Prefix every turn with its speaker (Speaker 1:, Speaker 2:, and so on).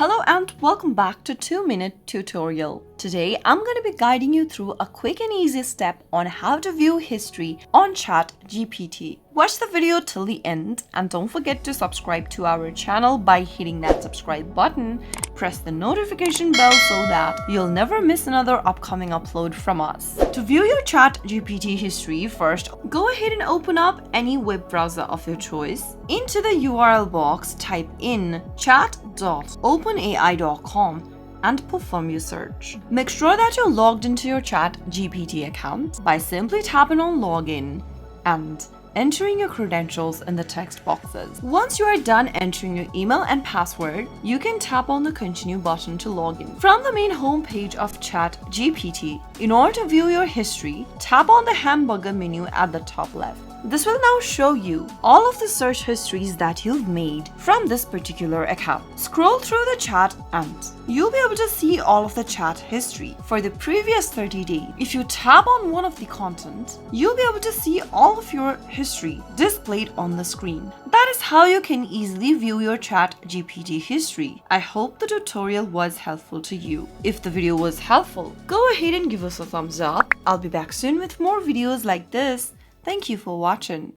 Speaker 1: Hello and welcome back to 2-Minute Tutorial. Today I'm going to be guiding you through a quick and easy step on how to view history on Chat GPT. Watch the video till the end and don't forget to subscribe to our channel by hitting that subscribe button. Press the notification bell so that you'll never miss another upcoming upload from us. To view your Chat GPT history, first go ahead and open up any web browser of your choice. Into the URL box, type in chat.openai.com and perform your search. Make sure that you're logged into your Chat GPT account by simply tapping on login and entering your credentials in the text boxes. Once you are done entering your email and password, you can tap on the continue button to log in. From the main home page of Chat GPT, in order to view your history, tap on the hamburger menu at the top left. This will now show you all of the search histories that you've made from this particular account. Scroll through the chat and you'll be able to see all of the chat history for the previous 30 days. If you tap on one of the content, you'll be able to see all of your history displayed on the screen. That is how you can easily view your Chat GPT history. I hope the tutorial was helpful to you. If the video was helpful, go ahead and give us a thumbs up. I'll be back soon with more videos like this. Thank you for watching.